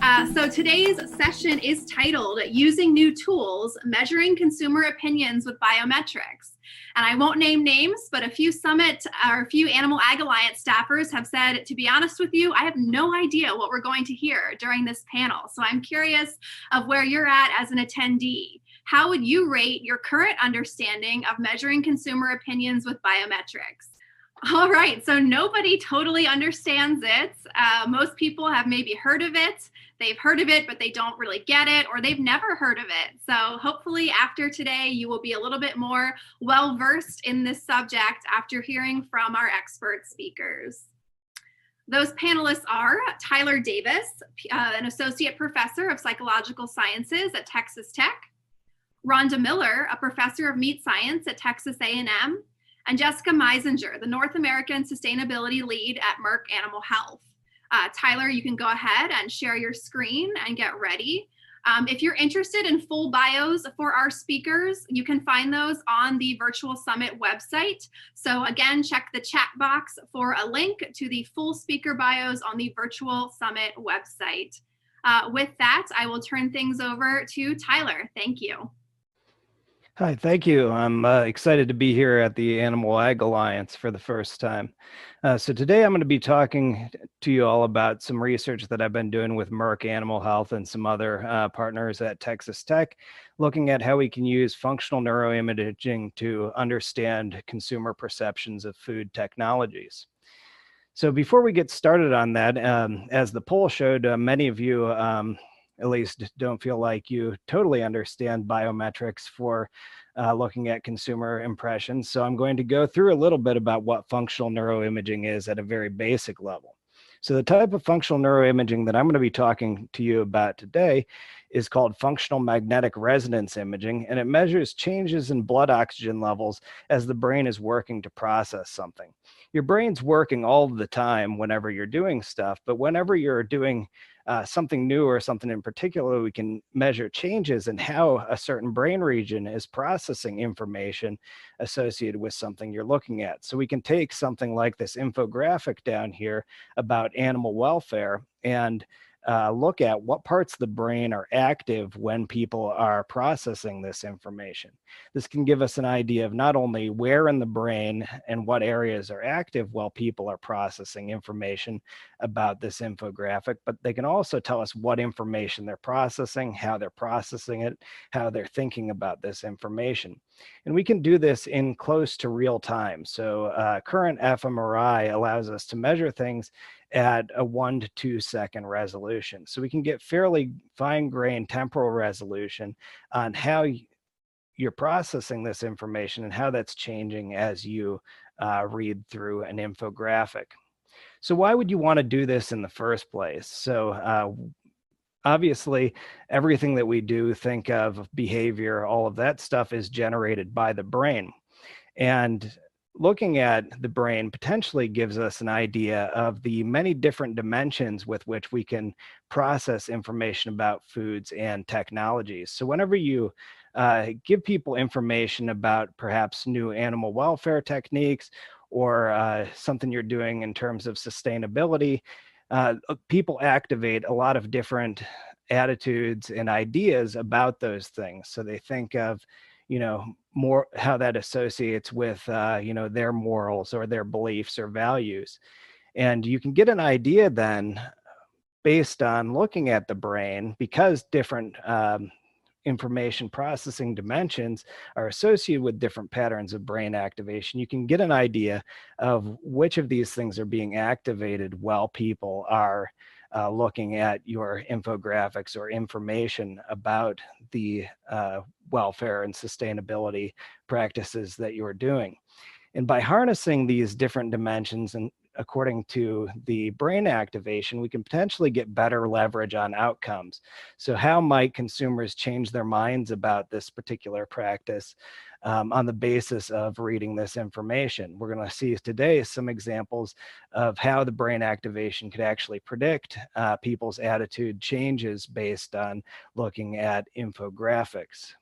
So today's session is titled Using New Tools, Measuring Consumer Opinions with Biometrics. And I won't name names, but a few Summit or a few Animal Ag Alliance staffers have said, to be honest with you, I have no idea what we're going to hear during this panel. So I'm curious of where you're at as an attendee. How would you rate your current understanding of measuring consumer opinions with biometrics? All right, so nobody totally understands it. Most people have maybe heard of it. They've heard of it, but they don't really get it, or they've never heard of it. So hopefully after today, you will be a little bit more well-versed in this subject after hearing from our expert speakers. Those panelists are Tyler Davis, an associate professor of psychological sciences at Texas Tech, Rhonda Miller, a professor of meat science at Texas A&M, and Jessica Meisinger, the North American Sustainability Lead at Merck Animal Health. Tyler, you can go ahead and share your screen and get ready. If you're interested in full bios for our speakers, you can find those on the Virtual Summit website. So again, check the chat box for a link to the full speaker bios on the Virtual Summit website. With that, I will turn things over to Tyler. Thank you. Hi, thank you. I'm excited to be here at the Animal Ag Alliance for the first time. So today I'm going to be talking to you all about some research that I've been doing with Merck Animal Health and some other partners at Texas Tech, looking at how we can use functional neuroimaging to understand consumer perceptions of food technologies. So before we get started on that, as the poll showed, many of you at least don't feel like you totally understand biometrics for looking at consumer impressions. So I'm going to go through a little bit about what functional neuroimaging is at a very basic level. So the type of functional neuroimaging that I'm going to be talking to you about today is called functional magnetic resonance imaging, and it measures changes in blood oxygen levels as the brain is working to process something. Your brain's working all the time whenever you're doing stuff, but whenever you're doing something new or something in particular, we can measure changes in how a certain brain region is processing information associated with something you're looking at. So we can take something like this infographic down here about animal welfare and look at what parts of the brain are active when people are processing this information. This can give us an idea of not only where in the brain and what areas are active while people are processing information about this infographic, but they can also tell us what information they're processing, how they're processing it, how they're thinking about this information. And we can do this in close to real time. So current fMRI allows us to measure things at a 1 to 2 second resolution. So we can get fairly fine-grained temporal resolution on how you're processing this information and how that's changing as you read through an infographic. So why would you want to do this in the first place? So obviously, everything that we do, think of behavior, all of that stuff is generated by the brain. And looking at the brain potentially gives us an idea of the many different dimensions with which we can process information about foods and technologies. So whenever you give people information about perhaps new animal welfare techniques or something you're doing in terms of sustainability, people activate a lot of different attitudes and ideas about those things. So they think of, more how that associates with, their morals or their beliefs or values. And you can get an idea then based on looking at the brain, because different information processing dimensions are associated with different patterns of brain activation. You can get an idea of which of these things are being activated while people are looking at your infographics or information about the welfare and sustainability practices that you're doing. And by harnessing these different dimensions and according to the brain activation, we can potentially get better leverage on outcomes. So how might consumers change their minds about this particular practice on the basis of reading this information? We're going to see today some examples of how the brain activation could actually predict people's attitude changes based on looking at infographics.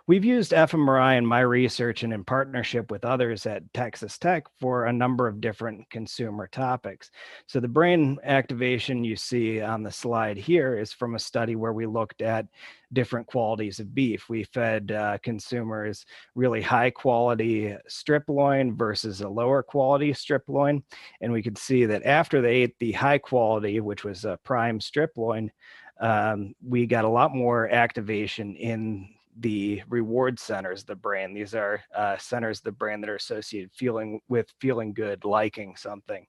We've used fMRI in my research and in partnership with others at Texas Tech for a number of different consumer topics. So the brain activation you see on the slide here is from a study where we looked at different qualities of beef. We fed consumers really high quality strip loin versus a lower quality strip loin. And we could see that after they ate the high quality, which was a prime strip loin, we got a lot more activation in the reward centers of the brain. These are centers of the brain that are associated with feeling good, liking something.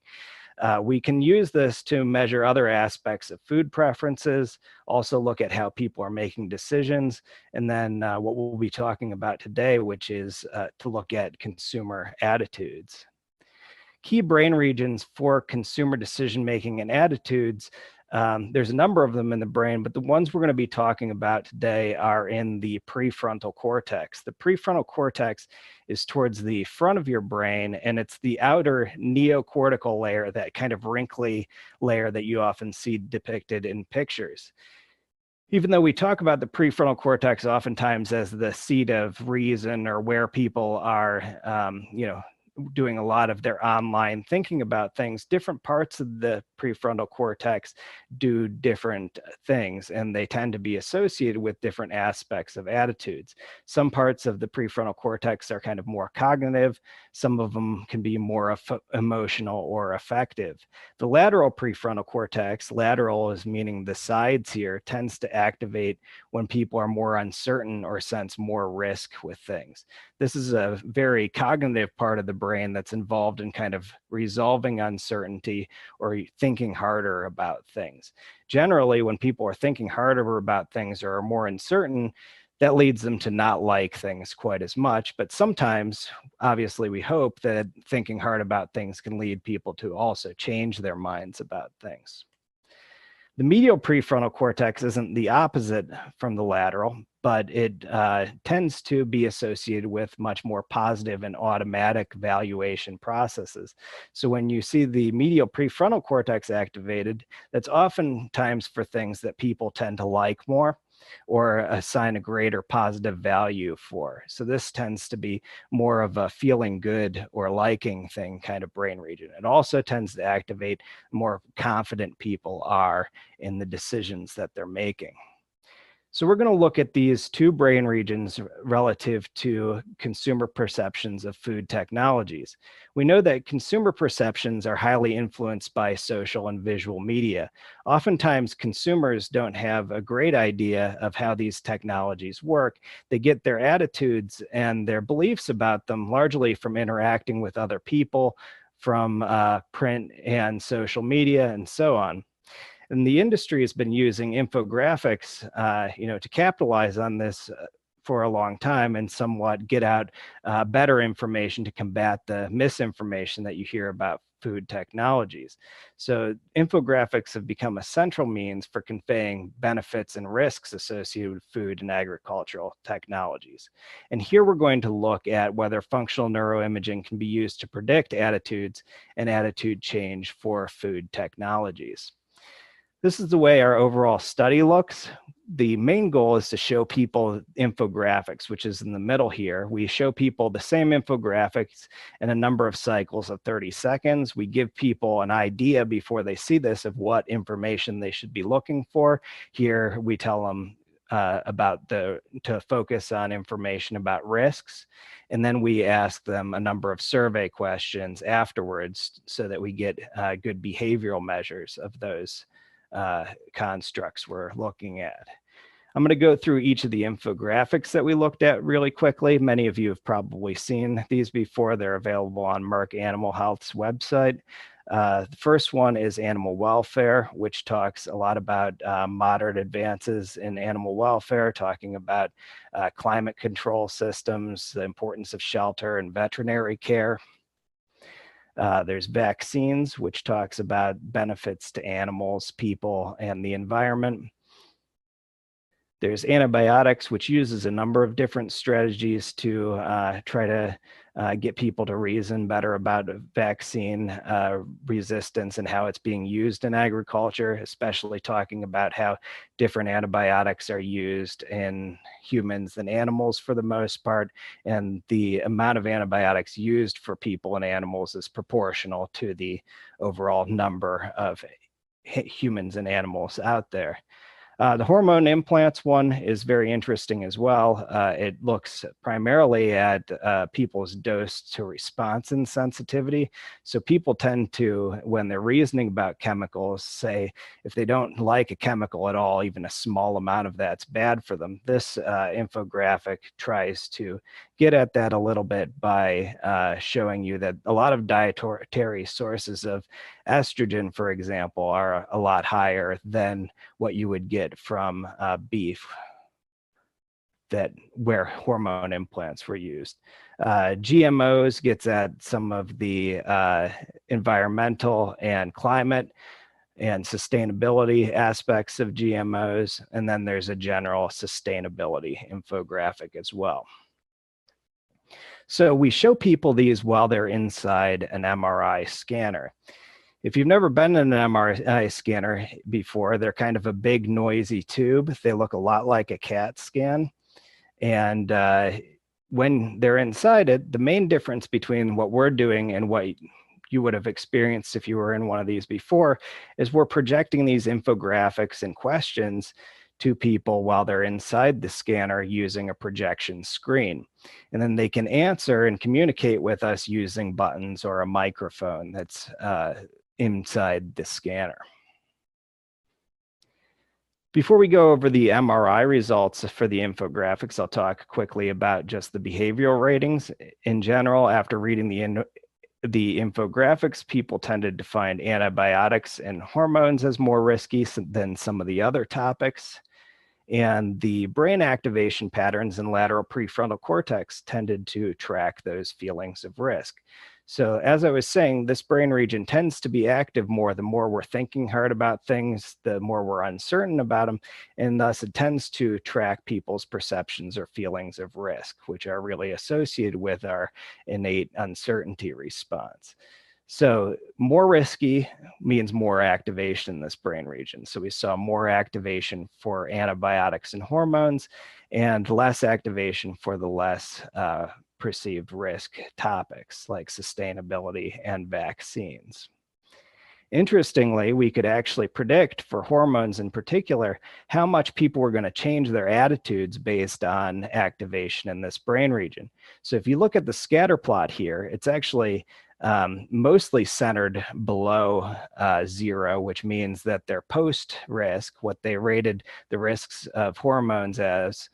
We can use this to measure other aspects of food preferences, also look at how people are making decisions, and then what we'll be talking about today, which is to look at consumer attitudes. Key brain regions for consumer decision making and attitudes. There's a number of them in the brain, but the ones we're going to be talking about today are in the prefrontal cortex. The prefrontal cortex is towards the front of your brain, and it's the outer neocortical layer, that kind of wrinkly layer that you often see depicted in pictures. Even though we talk about the prefrontal cortex oftentimes as the seat of reason, or where people are, doing a lot of their online thinking about things, different parts of the prefrontal cortex do different things, and they tend to be associated with different aspects of attitudes. Some parts of the prefrontal cortex are kind of more cognitive. Some of them can be more emotional or affective. The lateral prefrontal cortex, lateral is meaning the sides here, tends to activate when people are more uncertain or sense more risk with things. This is a very cognitive part of the brain that's involved in kind of resolving uncertainty or thinking harder about things. Generally, when people are thinking harder about things or are more uncertain, that leads them to not like things quite as much. But sometimes, obviously, we hope that thinking hard about things can lead people to also change their minds about things. The medial prefrontal cortex isn't the opposite from the lateral, but it tends to be associated with much more positive and automatic valuation processes. So when you see the medial prefrontal cortex activated, that's oftentimes for things that people tend to like more or assign a greater positive value for. So this tends to be more of a feeling good or liking thing kind of brain region. It also tends to activate more confident people are in the decisions that they're making. So we're going to look at these two brain regions relative to consumer perceptions of food technologies. We know that consumer perceptions are highly influenced by social and visual media. Oftentimes, consumers don't have a great idea of how these technologies work. They get their attitudes and their beliefs about them largely from interacting with other people, from print and social media, and so on. And the industry has been using infographics, to capitalize on this for a long time and somewhat get out better information to combat the misinformation that you hear about food technologies. So infographics have become a central means for conveying benefits and risks associated with food and agricultural technologies. And here we're going to look at whether functional neuroimaging can be used to predict attitudes and attitude change for food technologies. This is the way our overall study looks. The main goal is to show people infographics, which is in the middle here. We show people the same infographics in a number of cycles of 30 seconds. We give people an idea before they see this of what information they should be looking for. Here we tell them to focus on information about risks. And then we ask them a number of survey questions afterwards so that we get good behavioral measures of those constructs we're looking at. I'm going to go through each of the infographics that we looked at really quickly. Many of you have probably seen these before. They're available on Merck Animal Health's website. The first one is animal welfare, which talks a lot about moderate advances in animal welfare, talking about climate control systems, the importance of shelter and veterinary care. There's vaccines, which talks about benefits to animals, people, and the environment. There's antibiotics, which uses a number of different strategies to try to get people to reason better about vaccine resistance and how it's being used in agriculture, especially talking about how different antibiotics are used in humans and animals for the most part, and the amount of antibiotics used for people and animals is proportional to the overall number of humans and animals out there. The hormone implants one is very interesting as well. It looks primarily at people's dose to response insensitivity. So people tend to, when they're reasoning about chemicals, say if they don't like a chemical at all, even a small amount of that's bad for them. This infographic tries to get at that a little bit by showing you that a lot of dietary sources of estrogen, for example, are a lot higher than what you would get from beef where hormone implants were used. GMOs gets at some of the environmental and climate and sustainability aspects of GMOs. And then there's a general sustainability infographic as well. So we show people these while they're inside an MRI scanner. If you've never been in an MRI scanner before, they're kind of a big noisy tube. They look a lot like a CAT scan. And when they're inside it, the main difference between what we're doing and what you would have experienced if you were in one of these before is we're projecting these infographics and questions to people while they're inside the scanner using a projection screen. And then they can answer and communicate with us using buttons or a microphone that's inside the scanner. Before we go over the MRI results for the infographics, I'll talk quickly about just the behavioral ratings. In general, after reading the infographics, people tended to find antibiotics and hormones as more risky than some of the other topics. And the brain activation patterns in lateral prefrontal cortex tended to track those feelings of risk. So as I was saying, this brain region tends to be active more the more we're thinking hard about things, the more we're uncertain about them, and thus it tends to track people's perceptions or feelings of risk, which are really associated with our innate uncertainty response. So more risky means more activation in this brain region. So we saw more activation for antibiotics and hormones and less activation for the less perceived risk topics like sustainability and vaccines. Interestingly, we could actually predict for hormones in particular how much people were going to change their attitudes based on activation in this brain region. So if you look at the scatter plot here, it's actually mostly centered below 0, which means that their post-risk, what they rated the risks of hormones as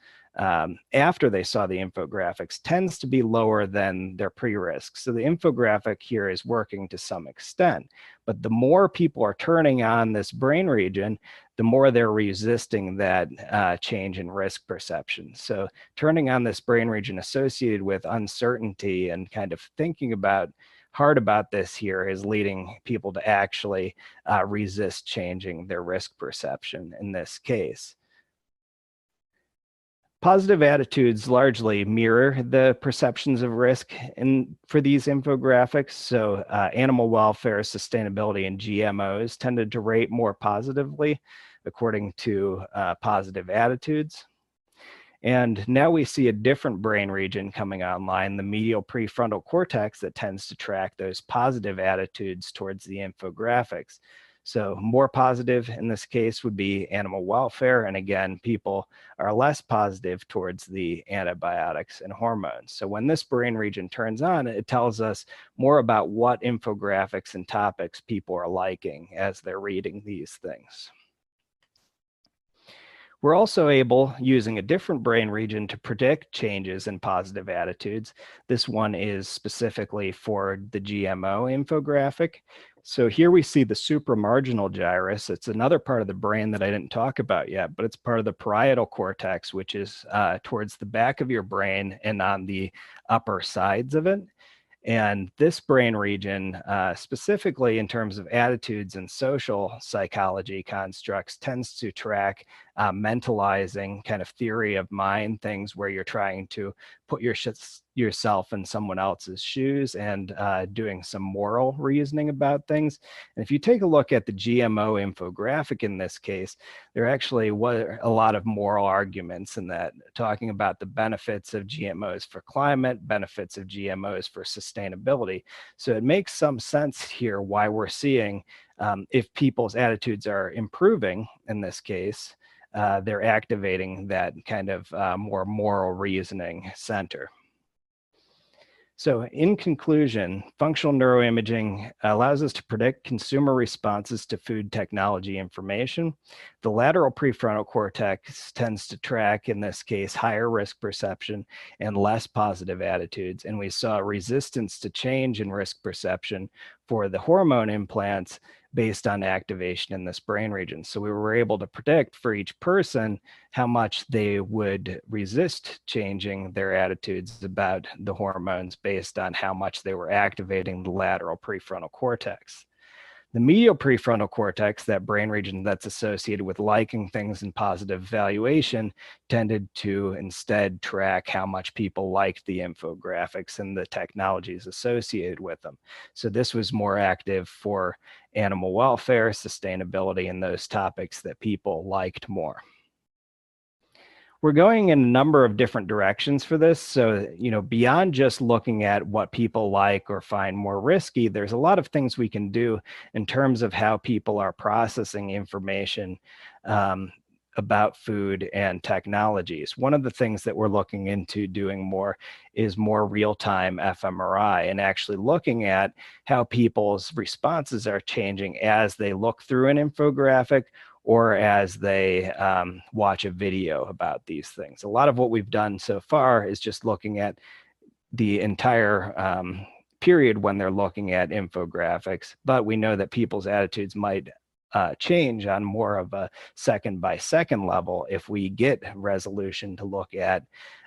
after they saw the infographics, tends to be lower than their pre-risk. So the infographic here is working to some extent. But the more people are turning on this brain region, the more they're resisting that change in risk perception. So turning on this brain region associated with uncertainty and kind of thinking hard about this here is leading people to actually resist changing their risk perception in this case. Positive attitudes largely mirror the perceptions of risk for these infographics. So animal welfare, sustainability, and GMOs tended to rate more positively according to positive attitudes. And now we see a different brain region coming online, the medial prefrontal cortex, that tends to track those positive attitudes towards the infographics. So more positive in this case would be animal welfare. And again, people are less positive towards the antibiotics and hormones. So when this brain region turns on, it tells us more about what infographics and topics people are liking as they're reading these things. We're also able, using a different brain region, to predict changes in positive attitudes. This one is specifically for the GMO infographic. So here we see the supramarginal gyrus. It's another part of the brain that I didn't talk about yet, but it's part of the parietal cortex, which is towards the back of your brain and on the upper sides of it. And this brain region, specifically in terms of attitudes and social psychology constructs, tends to track mentalizing kind of theory of mind things where you're trying to put yourself in someone else's shoes and doing some moral reasoning about things. And if you take a look at the GMO infographic in this case, there actually were a lot of moral arguments in that, talking about the benefits of GMOs for climate, benefits of GMOs for sustainability. So it makes some sense here why we're seeing, if people's attitudes are improving in this case, they're activating that kind of more moral reasoning center. So in conclusion, functional neuroimaging allows us to predict consumer responses to food technology information. The lateral prefrontal cortex tends to track, in this case, higher risk perception and less positive attitudes. And we saw resistance to change in risk perception for the hormone implants based on activation in this brain region. So we were able to predict for each person how much they would resist changing their attitudes about the hormones based on how much they were activating the lateral prefrontal cortex. The medial prefrontal cortex, that brain region that's associated with liking things and positive valuation, tended to instead track how much people liked the infographics and the technologies associated with them. So this was more active for animal welfare, sustainability, and those topics that people liked more. We're going in a number of different directions for this. So, beyond just looking at what people like or find more risky, there's a lot of things we can do in terms of how people are processing information about food and technologies. One of the things that we're looking into doing more is more real-time fMRI, and actually looking at how people's responses are changing as they look through an infographic or as they watch a video about these things. A lot of what we've done so far is just looking at the entire period when they're looking at infographics, but we know that people's attitudes might change on more of a second by second level if we get resolution to look at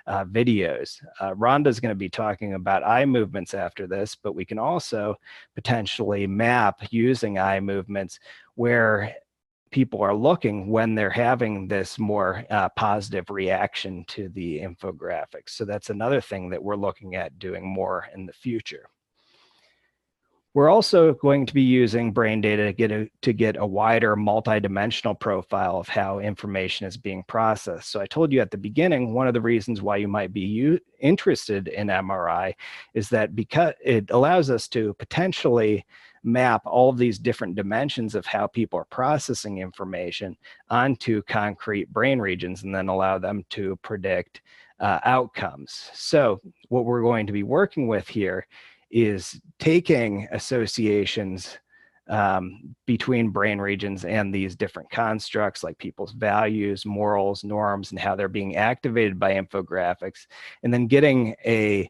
videos. Rhonda is going to be talking about eye movements after this, but we can also potentially map using eye movements where people are looking when they're having this more positive reaction to the infographics. So that's another thing that we're looking at doing more in the future. We're also going to be using brain data to get a wider multidimensional profile of how information is being processed. So I told you at the beginning, one of the reasons why you might be interested in MRI is that because it allows us to potentially map all of these different dimensions of how people are processing information onto concrete brain regions and then allow them to predict outcomes. So what we're going to be working with here is taking associations between brain regions and these different constructs like people's values, morals, norms, and how they're being activated by infographics, and then getting a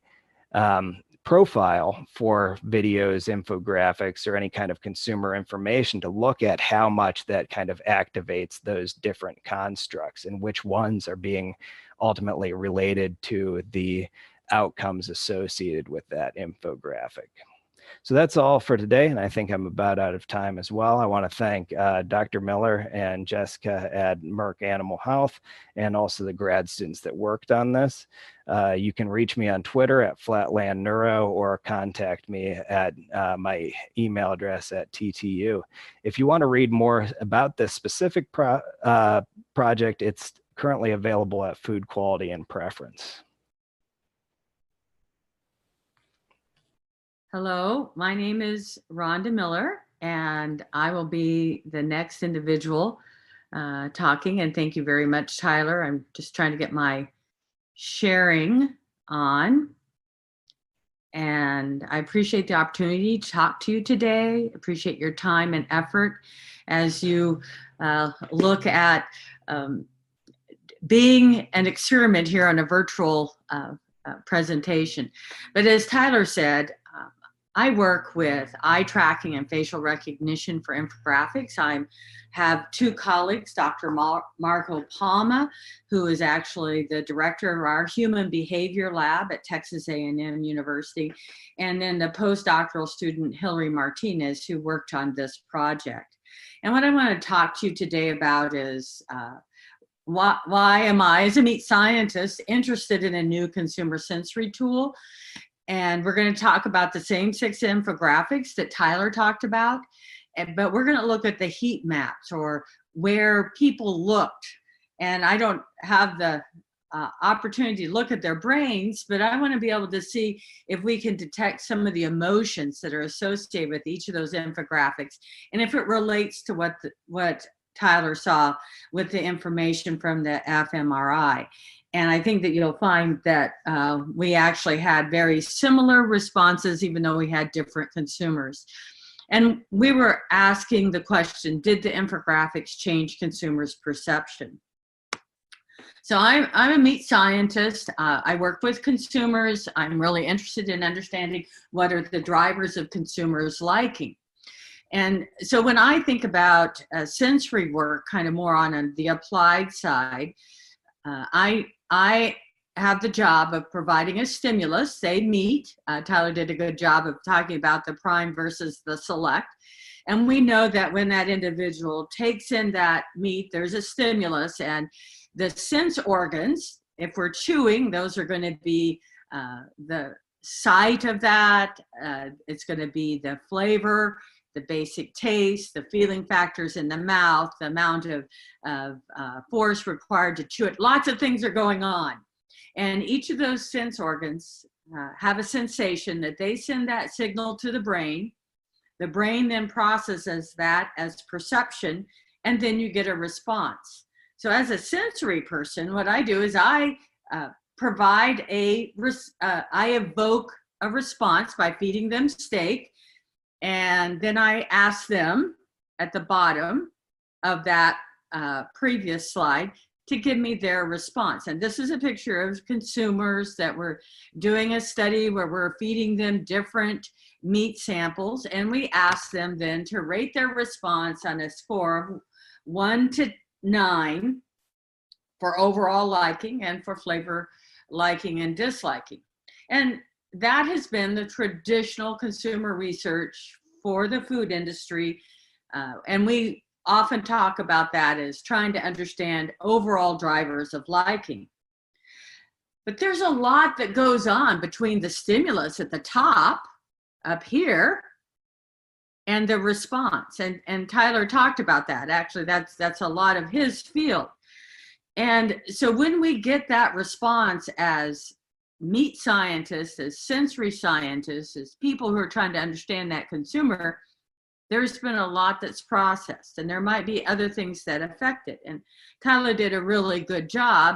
profile for videos, infographics, or any kind of consumer information to look at how much that kind of activates those different constructs and which ones are being ultimately related to the outcomes associated with that infographic. So that's all for today, and I think I'm about out of time as well. I want to thank Dr. Miller and Jessica at Merck Animal Health, and also the grad students that worked on this. You can reach me on Twitter at Flatland Neuro, or contact me at my email address at TTU. If you want to read more about this specific project, it's currently available at Food Quality and Preference. Hello, my name is Rhonda Miller, and I will be the next individual talking. And thank you very much, Tyler. I'm just trying to get my sharing on. And I appreciate the opportunity to talk to you today. Appreciate your time and effort as you look at being an experiment here on a virtual presentation. But as Tyler said, I work with eye tracking and facial recognition for infographics. I have two colleagues, Dr. Marco Palma, who is actually the director of our Human Behavior Lab at Texas A&M University, and then the postdoctoral student, Hilary Martinez, who worked on this project. And what I want to talk to you today about is why am I, as a meat scientist, interested in a new consumer sensory tool? And we're going to talk about the same 6 infographics that Tyler talked about, but we're going to look at the heat maps, or where people looked. And I don't have the opportunity to look at their brains, but I want to be able to see if we can detect some of the emotions that are associated with each of those infographics, and if it relates to what Tyler saw with the information from the fMRI. And I think that you'll find that we actually had very similar responses, even though we had different consumers. And we were asking the question, did the infographics change consumers' perception? So I'm a meat scientist. I work with consumers. I'm really interested in understanding what are the drivers of consumers liking. And so when I think about sensory work, kind of more on the applied side, I have the job of providing a stimulus, say meat. Tyler did a good job of talking about the prime versus the select. And we know that when that individual takes in that meat, there's a stimulus, and the sense organs, if we're chewing, those are going to be the sight of that. It's going to be the flavor, the basic taste, the feeling factors in the mouth, the amount of force required to chew it. Lots of things are going on. And each of those sense organs have a sensation that they send that signal to the brain. The brain then processes that as perception, and then you get a response. So as a sensory person, what I do is I provide I evoke a response by feeding them steak. And then I ask them at the bottom of that previous slide to give me their response. And this is a picture of consumers that were doing a study where we're feeding them different meat samples. And we ask them then to rate their response on a score of 1 to 9 for overall liking, and for flavor liking and disliking. And that has been the traditional consumer research for the food industry. And we often talk about that as trying to understand overall drivers of liking. But there's a lot that goes on between the stimulus at the top up here and the response. And Tyler talked about that. Actually, that's a lot of his field. And so when we get that response as meat scientists, as sensory scientists, as people who are trying to understand that consumer, there's been a lot that's processed, and there might be other things that affect it. And Tyler did a really good job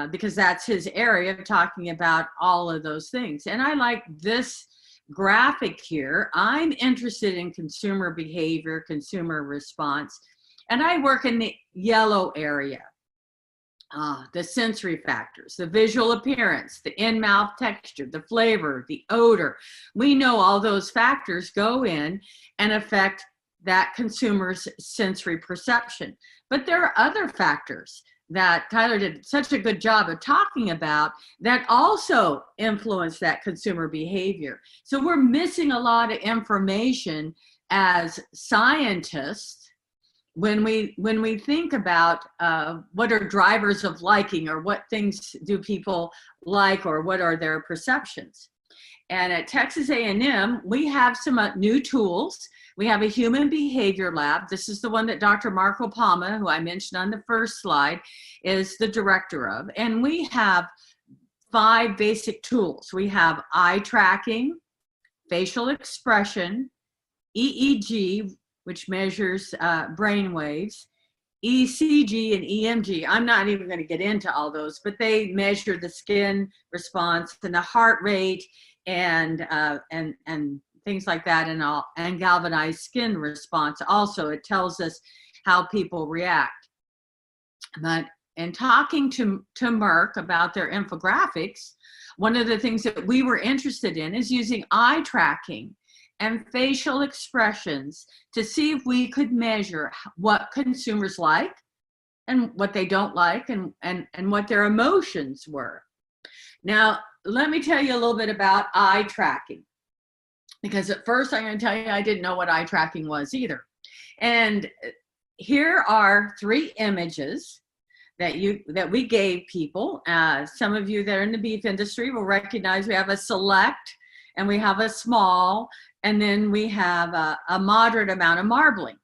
because that's his area of talking about all of those things. And I like this graphic here. I'm interested in consumer behavior, consumer response, and I work in the yellow area. The sensory factors, the visual appearance, the in-mouth texture, the flavor, the odor. We know all those factors go in and affect that consumer's sensory perception. But there are other factors that Tyler did such a good job of talking about that also influence that consumer behavior. So we're missing a lot of information as scientists when we think about what are drivers of liking, or what things do people like, or what are their perceptions. And at Texas A&M, we have some new tools. We have a human behavior lab. This is the one that Dr. Marco Palma, who I mentioned on the first slide, is the director of. And we have 5 basic tools. We have eye tracking, facial expression, EEG, which measures brain waves, ECG and EMG. I'm not even going to get into all those, but they measure the skin response and the heart rate and things like that, and galvanized skin response. Also, it tells us how people react. But in talking to Merck about their infographics, one of the things that we were interested in is using eye tracking and facial expressions to see if we could measure what consumers like and what they don't like, and what their emotions were. Now, let me tell you a little bit about eye tracking, because at first I'm going to tell you I didn't know what eye tracking was either. And here are 3 images that we gave people. Some of you that are in the beef industry will recognize we have a select and we have a small, and then we have a moderate amount of marbling.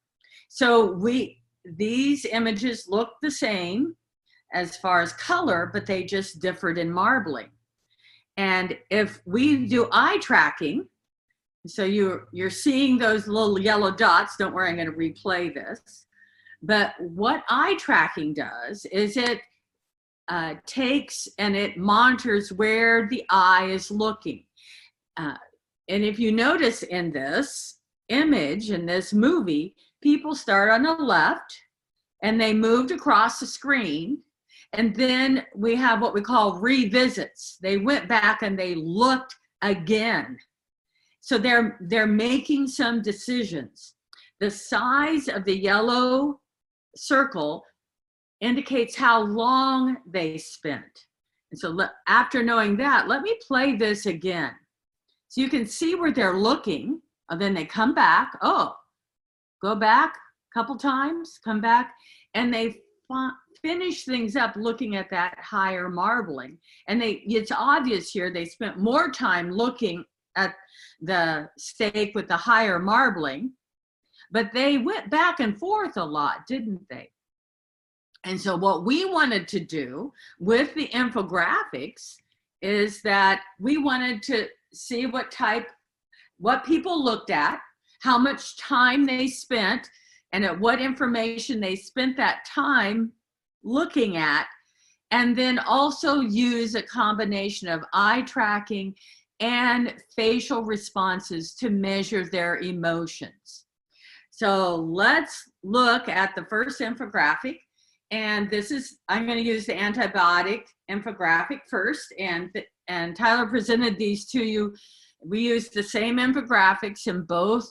So these images look the same as far as color, but they just differed in marbling. And if we do eye tracking, so you're seeing those little yellow dots. Don't worry, I'm going to replay this. But what eye tracking does is it takes and it monitors where the eye is looking. And if you notice in this image, in this movie, people start on the left and they moved across the screen. And then we have what we call revisits. They went back and they looked again. So they're making some decisions. The size of the yellow circle indicates how long they spent. And so after knowing that, let me play this again. So you can see where they're looking, and then they come back. Oh, go back a couple times, come back, and they finish things up looking at that higher marbling. And it's obvious here they spent more time looking at the steak with the higher marbling, but they went back and forth a lot, didn't they? And so what we wanted to do with the infographics is that we wanted to see what people looked at, how much time they spent, and at what information they spent that time looking at, and then also use a combination of eye tracking and facial responses to measure their emotions. So let's look at the first infographic. And I'm going to use the antibiotic infographic first. And Tyler presented these to you. We used the same infographics in both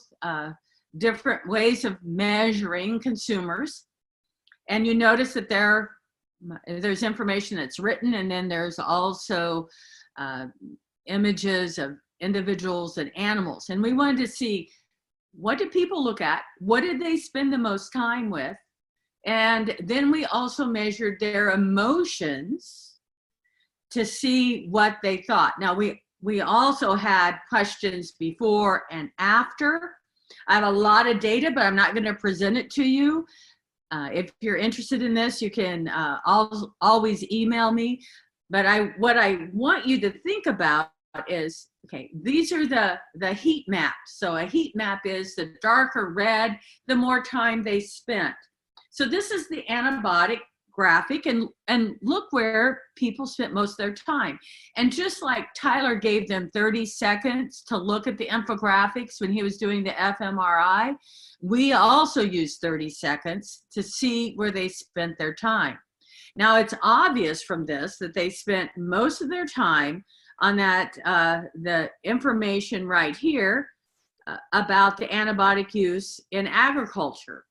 different ways of measuring consumers. And you notice that there's information that's written, and then there's also images of individuals and animals. And we wanted to see, what did people look at? What did they spend the most time with? And then we also measured their emotions to see what they thought. Now, we also had questions before and after. I have a lot of data, but I'm not going to present it to you. If you're interested in this, you can always email me. But what I want you to think about is, okay, these are the heat maps. So a heat map is the darker red, the more time they spent. So this is the antibiotic graphic, and look where people spent most of their time. And just like Tyler gave them 30 seconds to look at the infographics when he was doing the fMRI, we also used 30 seconds to see where they spent their time. Now, it's obvious from this that they spent most of their time on that, the information right here about the antibiotic use in agriculture.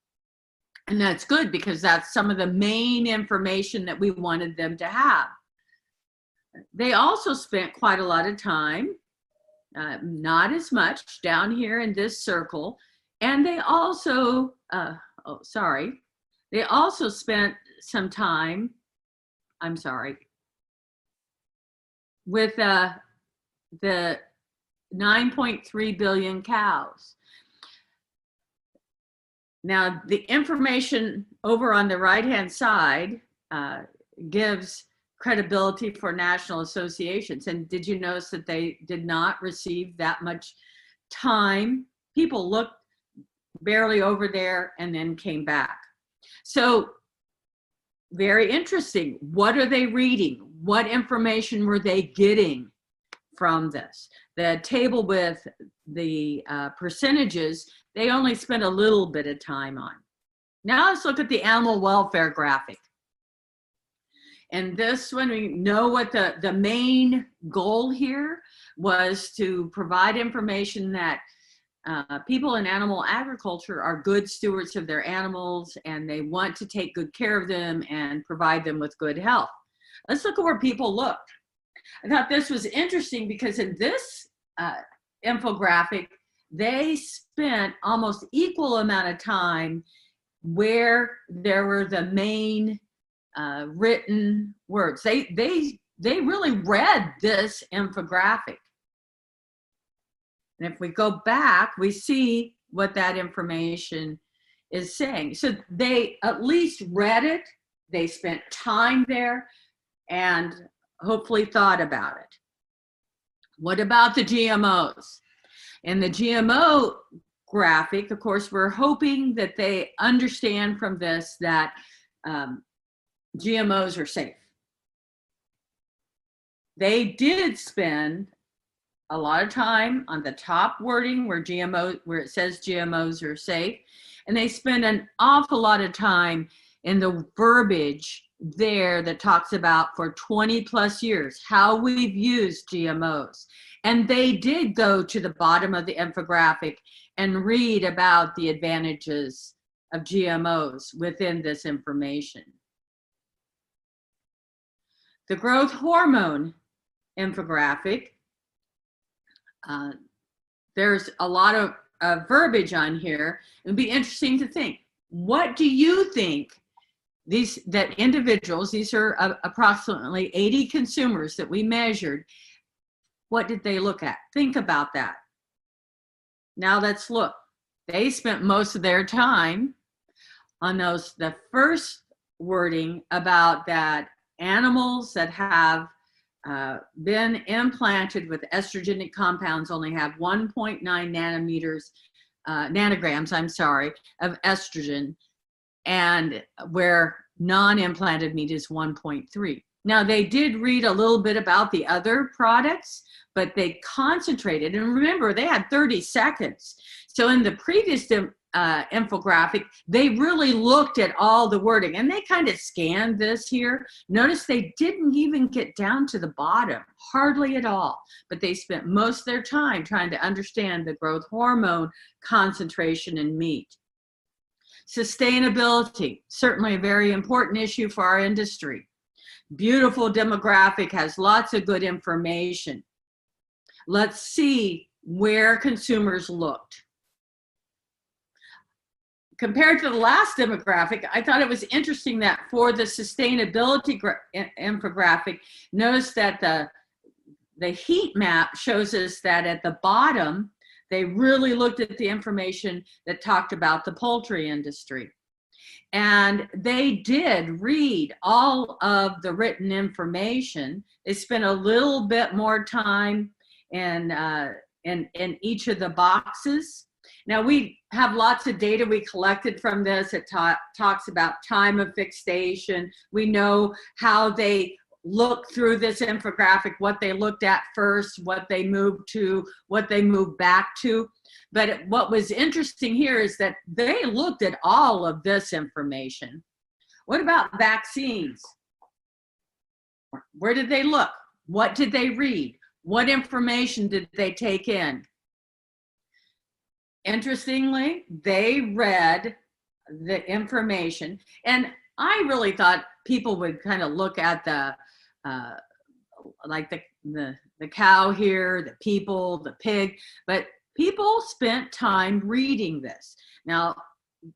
And that's good, because that's some of the main information that we wanted them to have. They also spent quite a lot of time, not as much, down here in this circle. And they also, they also spent some time, with the 9.3 billion cows. Now, the information over on the right-hand side gives credibility for national associations. And did you notice that they did not receive that much time? People looked barely over there and then came back. So very interesting. What are they reading? What information were they getting from this? The table with the percentages, they only spent a little bit of time on. Now let's look at the animal welfare graphic. And this one, we know what the main goal here was: to provide information that people in animal agriculture are good stewards of their animals, and they want to take good care of them and provide them with good health. Let's look at where people looked. I thought this was interesting because in this infographic, they spent almost equal amount of time where there were the main written words. They really read this infographic. And if we go back, we see what that information is saying. So they at least read it, they spent time there, and hopefully thought about it. What about the GMOs? In the GMO graphic, of course, we're hoping that they understand from this that GMOs are safe. They did spend a lot of time on the top wording where it says GMOs are safe, and they spend an awful lot of time in the verbiage there that talks about for 20 plus years how we've used GMOs. And they did go to the bottom of the infographic and read about the advantages of GMOs within this information. The growth hormone infographic, there's a lot of verbiage on here. It would be interesting to think, what do you think that individuals, these are approximately 80 consumers that we measured, what did they look at? Think about that. Now let's look. They spent most of their time on the first wording about that animals that have been implanted with estrogenic compounds only have 1.9 nanograms, of estrogen, and where non-implanted meat is 1.3. Now, they did read a little bit about the other products, but they concentrated, and remember, they had 30 seconds. So in the previous infographic, they really looked at all the wording, and they kind of scanned this here. Notice they didn't even get down to the bottom, hardly at all, but they spent most of their time trying to understand the growth hormone concentration in meat. Sustainability, certainly a very important issue for our industry. Beautiful demographic, has lots of good information. Let's see where consumers looked. Compared to the last demographic, I thought it was interesting that for the sustainability infographic, notice that the heat map shows us that at the bottom, they really looked at the information that talked about the poultry industry. And they did read all of the written information. They spent a little bit more time in each of the boxes. Now, we have lots of data we collected from this. It talks about time of fixation. We know how they looked through this infographic, what they looked at first, what they moved to, what they moved back to. But what was interesting here is that they looked at all of this information. What about vaccines? Where did they look? What did they read? What information did they take in? Interestingly, they read the information, and I really thought people would kind of look at the cow here, the people, the pig, but people spent time reading this. Now,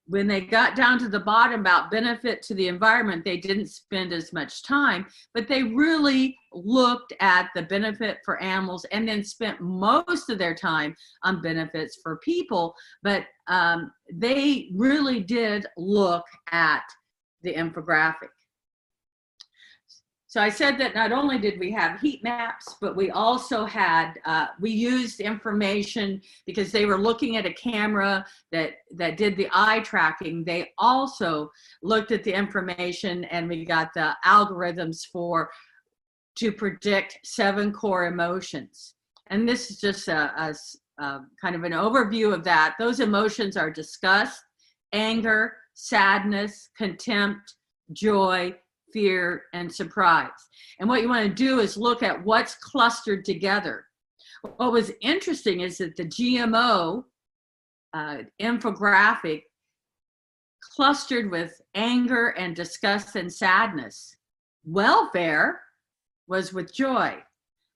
when they got down to the bottom about benefit to the environment, they didn't spend as much time, but they really looked at the benefit for animals and then spent most of their time on benefits for people. But they really did look at the infographic. So I said that not only did we have heat maps, but we also had, we used information because they were looking at a camera that did the eye tracking. They also looked at the information, and we got the algorithms to predict 7 core emotions. And this is just a kind of an overview of that. Those emotions are disgust, anger, sadness, contempt, joy, fear, and surprise. And what you want to do is look at what's clustered together. What was interesting is that the GMO infographic clustered with anger and disgust and sadness. Welfare was with joy.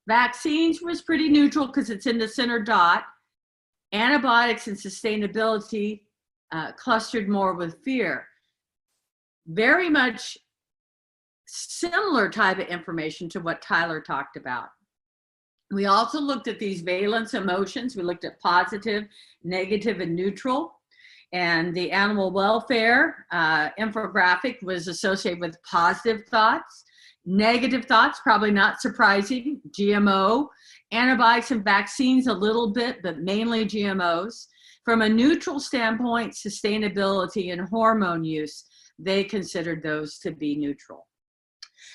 Vaccines was pretty neutral because it's in the center dot. Antibiotics and sustainability clustered more with fear. Very much similar type of information to what Tyler talked about. We also looked at these valence emotions. We looked at positive, negative, and neutral. And the animal welfare infographic was associated with positive thoughts. Negative thoughts, probably not surprising, GMO, antibiotics and vaccines a little bit, but mainly GMOs. From a neutral standpoint, sustainability and hormone use, they considered those to be neutral.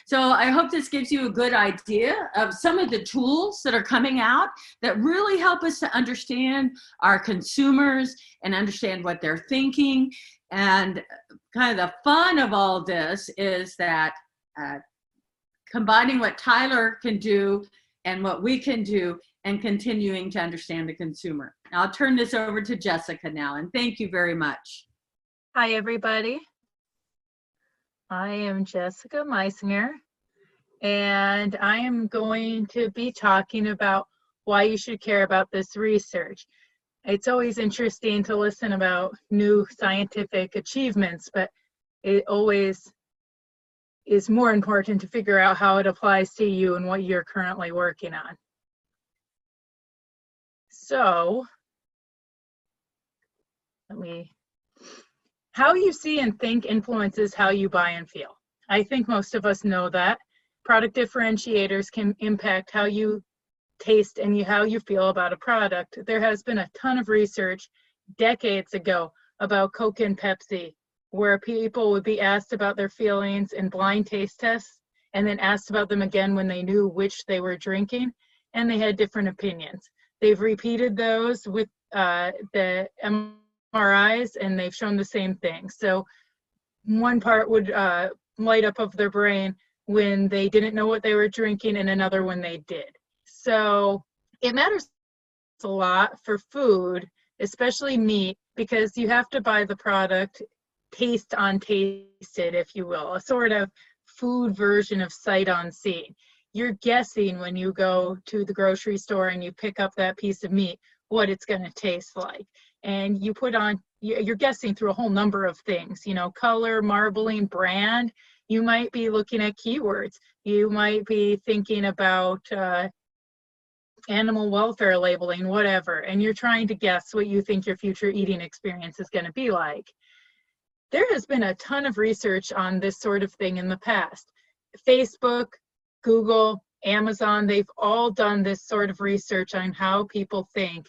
So I hope this gives you a good idea of some of the tools that are coming out that really help us to understand our consumers and understand what they're thinking. And kind of the fun of all this is that combining what Tyler can do and what we can do and continuing to understand the consumer. I'll turn this over to Jessica now, and thank you very much. Hi, everybody. I am Jessica Meisinger, and I am going to be talking about why you should care about this research. It's always interesting to listen about new scientific achievements, but it always is more important to figure out how it applies to you and what you're currently working on. So, how you see and think influences how you buy and feel. I think most of us know that. Product differentiators can impact how you taste and how you feel about a product. There has been a ton of research decades ago about Coke and Pepsi, where people would be asked about their feelings in blind taste tests and then asked about them again when they knew which they were drinking, and they had different opinions. They've repeated those with the MRIs, and they've shown the same thing. So one part would light up of their brain when they didn't know what they were drinking, and another when they did. So it matters a lot for food, especially meat, because you have to buy the product taste untasted, if you will, a sort of food version of sight unseen. You're guessing when you go to the grocery store and you pick up that piece of meat what it's going to taste like. And you put on, you're guessing through a whole number of things, you know, color, marbling, brand. You might be looking at keywords. You might be thinking about animal welfare labeling, whatever, and you're trying to guess what you think your future eating experience is going to be like. There has been a ton of research on this sort of thing in the past. Facebook, Google, Amazon, they've all done this sort of research on how people think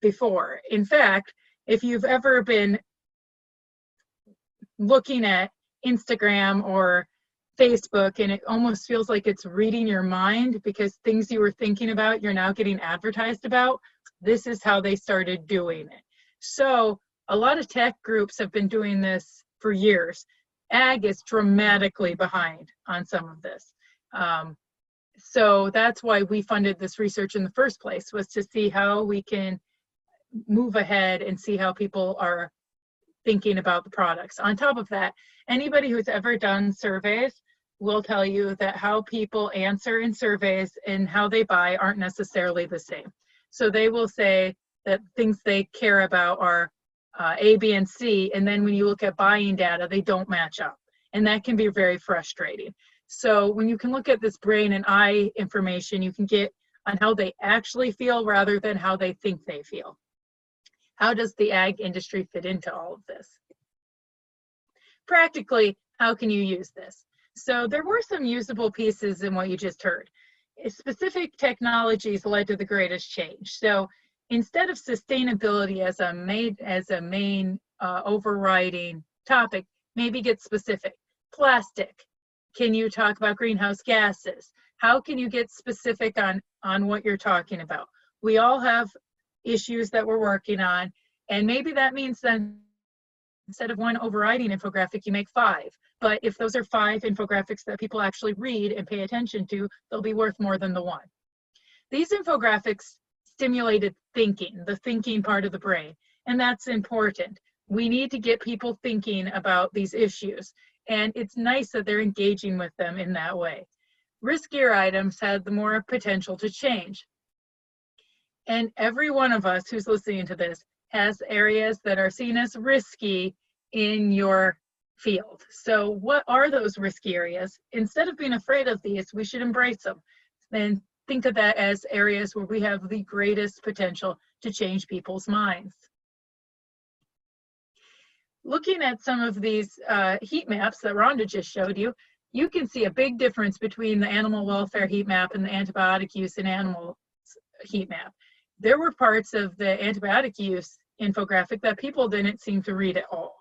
before. In fact, if you've ever been looking at Instagram or Facebook and it almost feels like it's reading your mind because things you were thinking about, you're now getting advertised about, this is how they started doing it. So a lot of tech groups have been doing this for years. Ag is dramatically behind on some of this. So that's why we funded this research in the first place, was to see how we can move ahead and see how people are thinking about the products. On top of that, anybody who's ever done surveys will tell you that how people answer in surveys and how they buy aren't necessarily the same. So they will say that things they care about are A, B, and C, and then when you look at buying data, they don't match up. And that can be very frustrating. So when you can look at this brain and eye information, you can get on how they actually feel rather than how they think they feel. How does the ag industry fit into all of this? Practically, how can you use this? So there were some usable pieces in what you just heard. Specific technologies led to the greatest change. So instead of sustainability as a main overriding topic, maybe get specific. Plastic. Can you talk about greenhouse gases? How can you get specific on what you're talking about? We all have issues that we're working on, and maybe that means that instead of one overriding infographic, you make 5. But if those are 5 infographics that people actually read and pay attention to, they'll be worth more than the one. These infographics stimulated thinking, the thinking part of the brain, and that's important. We need to get people thinking about these issues, and it's nice that they're engaging with them in that way. Riskier items had the more potential to change. And every one of us who's listening to this has areas that are seen as risky in your field. So what are those risky areas? Instead of being afraid of these, we should embrace them. And think of that as areas where we have the greatest potential to change people's minds. Looking at some of these heat maps that Rhonda just showed you, you can see a big difference between the animal welfare heat map and the antibiotic use in animal heat map. There were parts of the antibiotic use infographic that people didn't seem to read at all.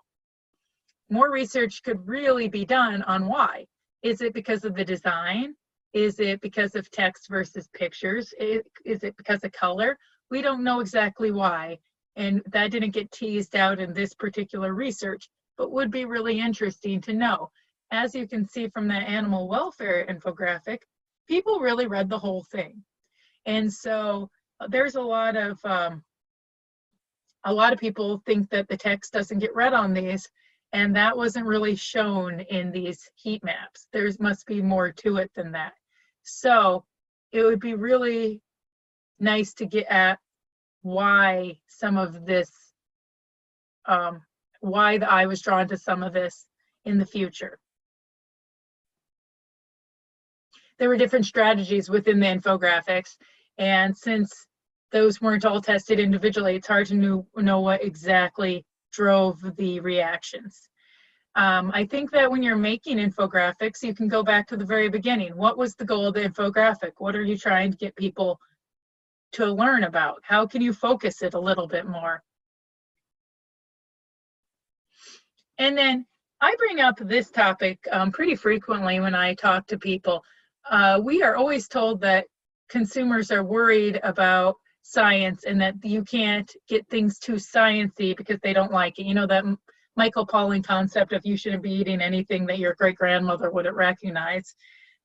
More research could really be done on why. Is it because of the design? Is it because of text versus pictures? Is it because of color? We don't know exactly why, and that didn't get teased out in this particular research, but would be really interesting to know. As you can see from that animal welfare infographic, people really read the whole thing. And so there's a lot of people think that the text doesn't get read on these, and that wasn't really shown in these heat maps. There must be more to it than that. So it would be really nice to get at why some of this, why the eye was drawn to some of this in the future. There were different strategies within the infographics, and since those weren't all tested individually, it's hard to know what exactly drove the reactions. I think that when you're making infographics, you can go back to the very beginning. What was the goal of the infographic? What are you trying to get people to learn about? How can you focus it a little bit more? And then I bring up this topic pretty frequently when I talk to people. We are always told that consumers are worried about science and that you can't get things too sciencey because they don't like it. You know, that Michael Pollan concept of you shouldn't be eating anything that your great-grandmother wouldn't recognize.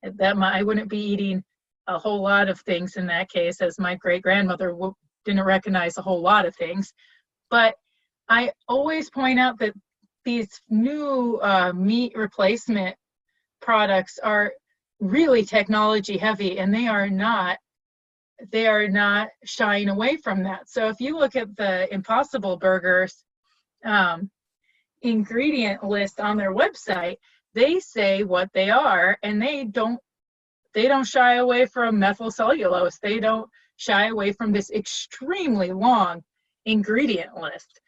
That I wouldn't be eating a whole lot of things in that case, as my great-grandmother didn't recognize a whole lot of things. But I always point out that these new meat replacement products are really technology heavy, and they are not shying away from that. So if you look at the Impossible Burgers ingredient list on their website, they say what they are, and they don't shy away from methyl cellulose. They don't shy away from this extremely long ingredient list.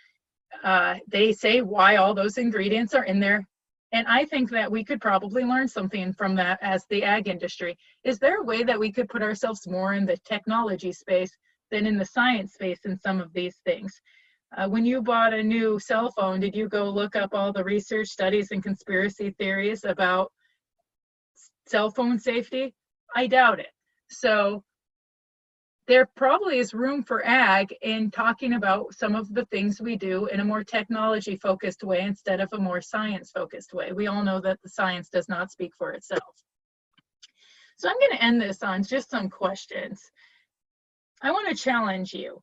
They say why all those ingredients are in there. And I think that we could probably learn something from that as the ag industry. Is there a way that we could put ourselves more in the technology space than in the science space in some of these things? When you bought a new cell phone, did you go look up all the research studies and conspiracy theories about cell phone safety? I doubt it. So there probably is room for ag in talking about some of the things we do in a more technology focused way instead of a more science focused way. We all know that the science does not speak for itself. So I'm going to end this on just some questions. I want to challenge you.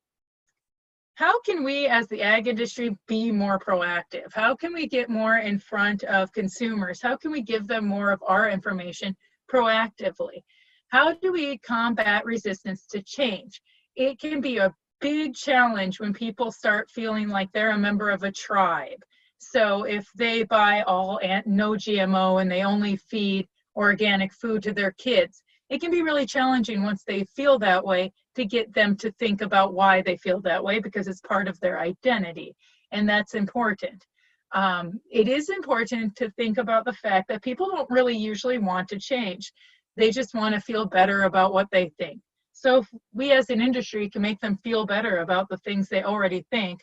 How can we as the ag industry be more proactive? How can we get more in front of consumers? How can we give them more of our information proactively? How do we combat resistance to change? It can be a big challenge when people start feeling like they're a member of a tribe. So if they buy all no GMO and they only feed organic food to their kids, it can be really challenging once they feel that way to get them to think about why they feel that way, because it's part of their identity, and that's important. It is important to think about the fact that people don't really usually want to change. They just want to feel better about what they think. So if we as an industry can make them feel better about the things they already think,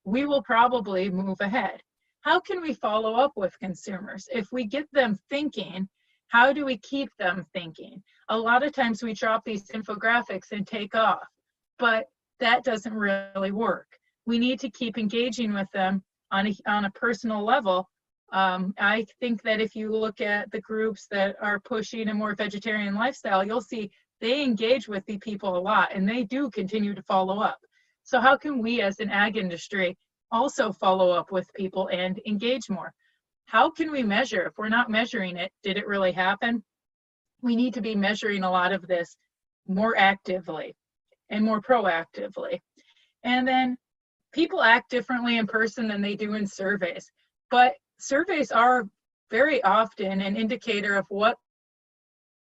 we will probably move ahead. How can we follow up with consumers? If we get them thinking, how do we keep them thinking? A lot of times we drop these infographics and take off, but that doesn't really work. We need to keep engaging with them on a personal level. I think that if you look at the groups that are pushing a more vegetarian lifestyle, you'll see they engage with the people a lot, and they do continue to follow up. So how can we as an ag industry also follow up with people and engage more? How can we measure? If we're not measuring it, did it really happen? We need to be measuring a lot of this more actively and more proactively. And then people act differently in person than they do in surveys. But surveys are very often an indicator of what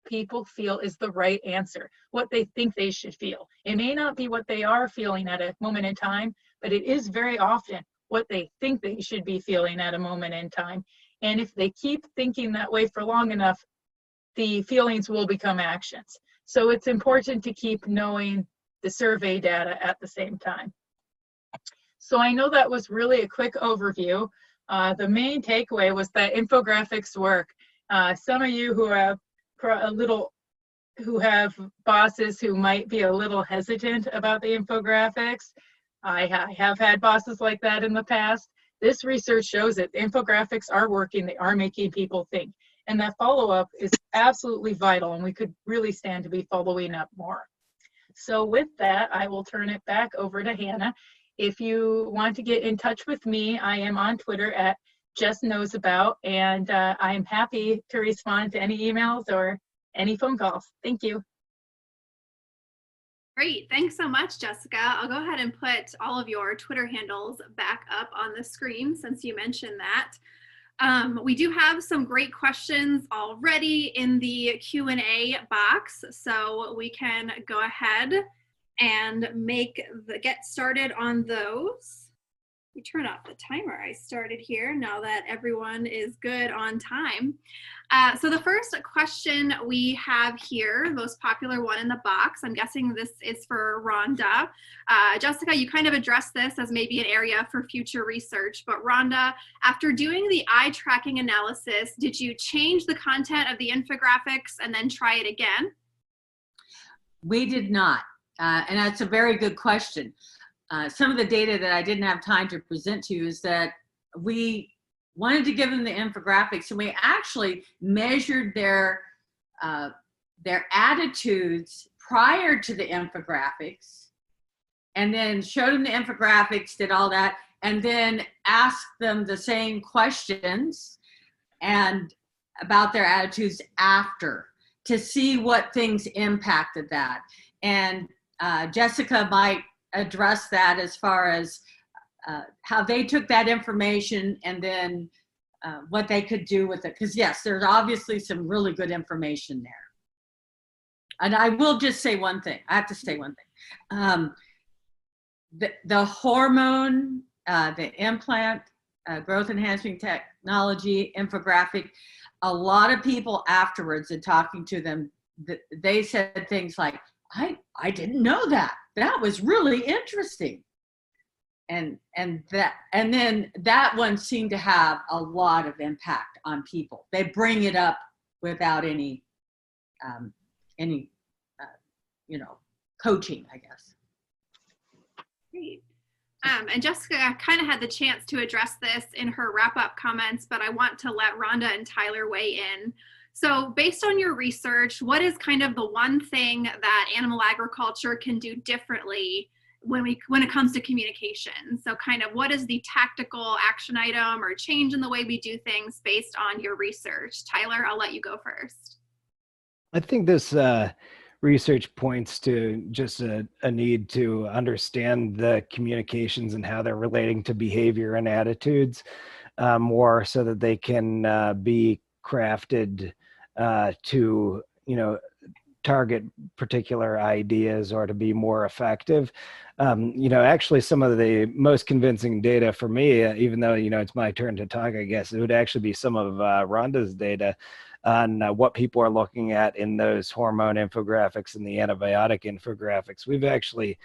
people feel is the right answer, what they think they should feel. It may not be what they are feeling at a moment in time, but it is very often what they think they should be feeling at a moment in time. And if they keep thinking that way for long enough, the feelings will become actions. So it's important to keep knowing the survey data at the same time. So I know that was really a quick overview. The main takeaway was that infographics work. Some of you who have bosses who might be a little hesitant about the infographics. I have had bosses like that in the past. This research shows that infographics are working. They are making people think. And that follow-up is absolutely vital, and we could really stand to be following up more. So with that, I will turn it back over to Hannah. If you want to get in touch with me, I am on Twitter at Jess Knows About, and I'm happy to respond to any emails or any phone calls. Thank you. Great. Thanks so much, Jessica. I'll go ahead and put all of your Twitter handles back up on the screen since you mentioned that. We do have some great questions already in the Q&A box, so we can go ahead and get started on those. We turn off the timer I started here now that everyone is good on time. So the first question we have here, the most popular one in the box, I'm guessing this is for Rhonda. Jessica, you kind of addressed this as maybe an area for future research, but Rhonda, after doing the eye tracking analysis, did you change the content of the infographics and then try it again? We did not, and that's a very good question. Some of the data that I didn't have time to present to you is that we wanted to give them the infographics, and we actually measured their attitudes prior to the infographics, and then showed them the infographics, did all that, and then asked them the same questions and about their attitudes after to see what things impacted that. And Jessica might address that as far as how they took that information and then what they could do with it. Because yes, there's obviously some really good information there. And I will just say one thing. I have to say one thing. The hormone, the implant, growth enhancing technology infographic, a lot of people afterwards and talking to them, they said things like, I didn't know that. That was really interesting. And then that one seemed to have a lot of impact on people. They bring it up without any coaching, I guess. Great. And Jessica kind of had the chance to address this in her wrap-up comments, but I want to let Rhonda and Tyler weigh in. So based on your research, what is kind of the one thing that animal agriculture can do differently when it comes to communication? So kind of what is the tactical action item or change in the way we do things based on your research? Tyler, I'll let you go first. I think this research points to just a need to understand the communications and how they're relating to behavior and attitudes more, so that they can be crafted to target particular ideas or to be more effective. Actually some of the most convincing data for me, even though it's my turn to talk, I guess it would actually be some of Rhonda's data on what people are looking at in those hormone infographics and the antibiotic infographics. We've actually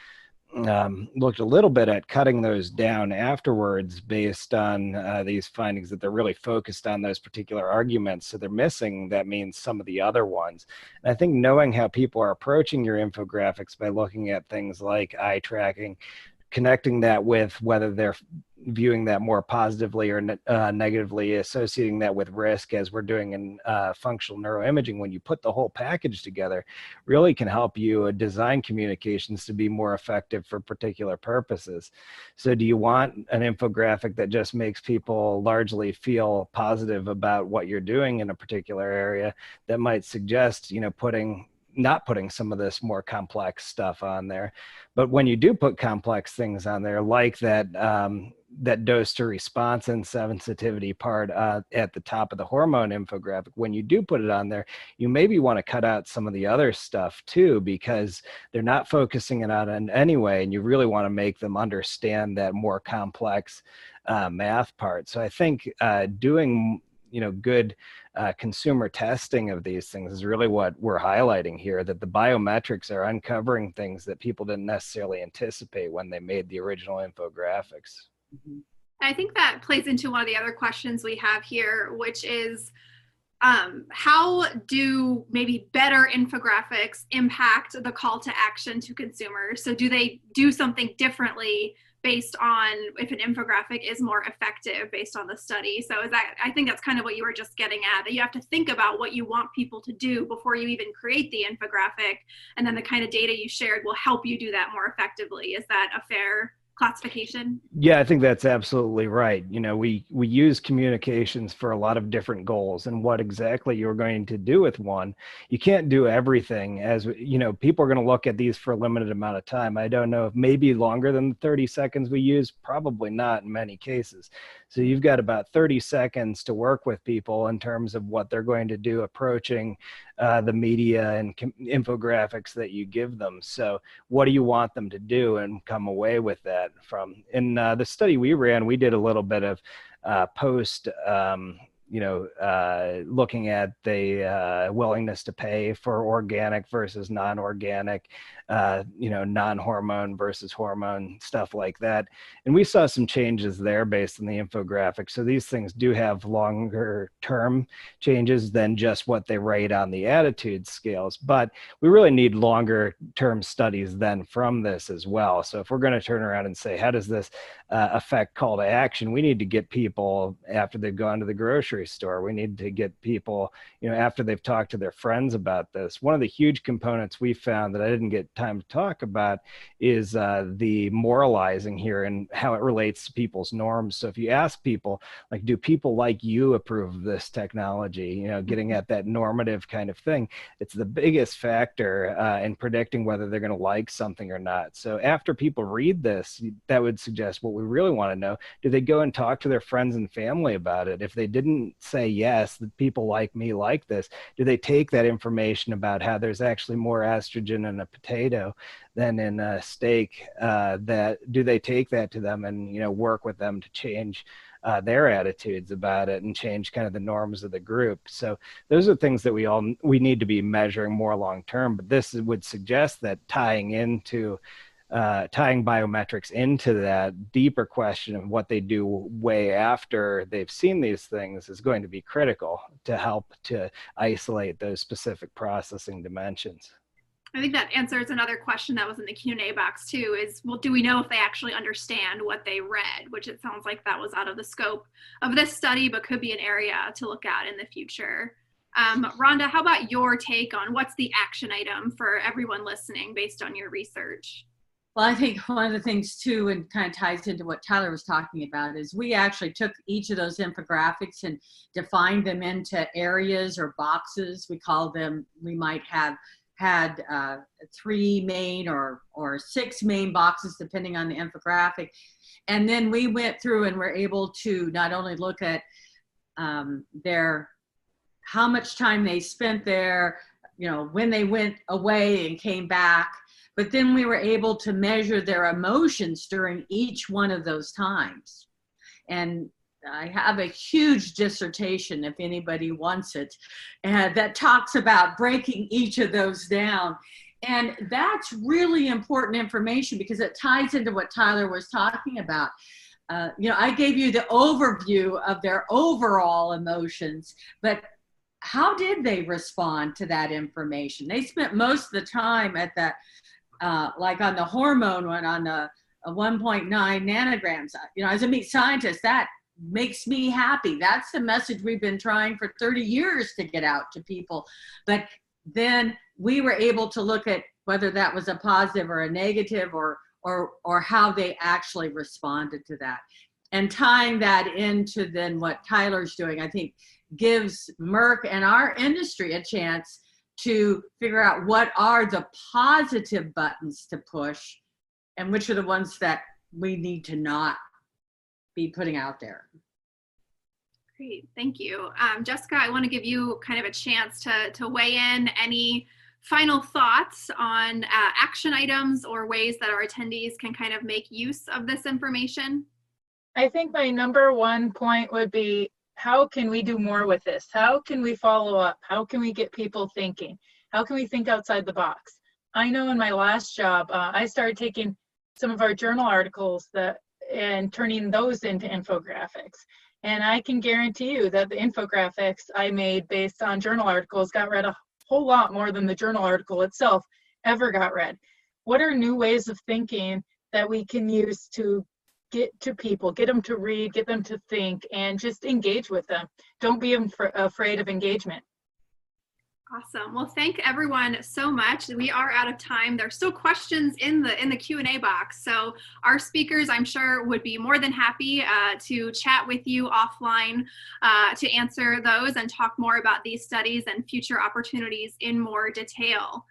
looked a little bit at cutting those down afterwards based on these findings that they're really focused on those particular arguments. So they're missing, that means, some of the other ones. And I think knowing how people are approaching your infographics by looking at things like eye tracking, connecting that with whether they're viewing that more positively or negatively, associating that with risk as we're doing in functional neuroimaging, when you put the whole package together, really can help you design communications to be more effective for particular purposes. So do you want an infographic that just makes people largely feel positive about what you're doing in a particular area? That might suggest, putting not putting some of this more complex stuff on there. But when you do put complex things on there, like that that dose to response and sensitivity part at the top of the hormone infographic, when you do put it on there, you maybe want to cut out some of the other stuff too, because they're not focusing it on it anyway, and you really want to make them understand that more complex math part. So I think doing good consumer testing of these things is really what we're highlighting here, that the biometrics are uncovering things that people didn't necessarily anticipate when they made the original infographics. I think that plays into one of the other questions we have here, which is how do maybe better infographics impact the call to action to consumers? So do they do something differently based on if an infographic is more effective based on the study? So is that, I think that's kind of what you were just getting at, that you have to think about what you want people to do before you even create the infographic, and then the kind of data you shared will help you do that more effectively. Is that a fair classification? Yeah, I think that's absolutely right. We use communications for a lot of different goals, and what exactly you're going to do with one, you can't do everything. As people are going to look at these for a limited amount of time. I don't know if maybe longer than the 30 seconds we use, probably not in many cases. So you've got about 30 seconds to work with people in terms of what they're going to do approaching the media and infographics that you give them. So what do you want them to do and come away with that from? In the study we ran, we did a little bit of post looking at the willingness to pay for organic versus non-organic, non-hormone versus hormone, stuff like that. And we saw some changes there based on the infographic. So these things do have longer term changes than just what they rate on the attitude scales. But we really need longer term studies then from this as well. So if we're going to turn around and say, how does this affect call to action? We need to get people after they've gone to the grocery store. We need to get people, after they've talked to their friends about this. One of the huge components we found that I didn't get time to talk about is the moralizing here and how it relates to people's norms. So if you ask people, like, do people like you approve of this technology, getting at that normative kind of thing, it's the biggest factor in predicting whether they're going to like something or not. So after people read this, that would suggest what we really want to know: do they go and talk to their friends and family about it? If they didn't say yes, that people like me like this, do they take that information about how there's actually more estrogen in a potato than in a steak? Do they take that to them and work with them to change their attitudes about it and change kind of the norms of the group? So those are things that we need to be measuring more long term. But this would suggest that tying biometrics into that deeper question of what they do way after they've seen these things is going to be critical to help to isolate those specific processing dimensions. I think that answers another question that was in the Q&A box too, is, well, do we know if they actually understand what they read? Which it sounds like that was out of the scope of this study, but could be an area to look at in the future. Rhonda, how about your take on what's the action item for everyone listening based on your research? Well, I think one of the things too, and kind of ties into what Tyler was talking about, is we actually took each of those infographics and defined them into areas or boxes. We call them, we might have had 3 main or 6 main boxes depending on the infographic. And then we went through and were able to not only look at how much time they spent there, when they went away and came back, but then we were able to measure their emotions during each one of those times. And I have a huge dissertation, if anybody wants it, that talks about breaking each of those down. And that's really important information because it ties into what Tyler was talking about. I gave you the overview of their overall emotions, but how did they respond to that information? They spent most of the time at that, like on the hormone one, on the 1.9 nanograms. As a meat scientist, that makes me happy. That's the message we've been trying for 30 years to get out to people. But then we were able to look at whether that was a positive or a negative, or how they actually responded to that. And tying that into then what Tyler's doing, I think gives Merck and our industry a chance to figure out what are the positive buttons to push and which are the ones that we need to not be putting out there. Great, thank you. Jessica, I want to give you kind of a chance to weigh in. Any final thoughts on action items or ways that our attendees can kind of make use of this information? I think my number one point would be, how can we do more with this? How can we follow up? How can we get people thinking? How can we think outside the box? I know in my last job, I started taking some of our journal articles and turning those into infographics. And I can guarantee you that the infographics I made based on journal articles got read a whole lot more than the journal article itself ever got read. What are new ways of thinking that we can use to get to people, get them to read, get them to think, and just engage with them? Don't be afraid of engagement. Awesome. Well, thank everyone so much. We are out of time. There's still questions in the Q&A box. So our speakers, I'm sure, would be more than happy to chat with you offline to answer those and talk more about these studies and future opportunities in more detail.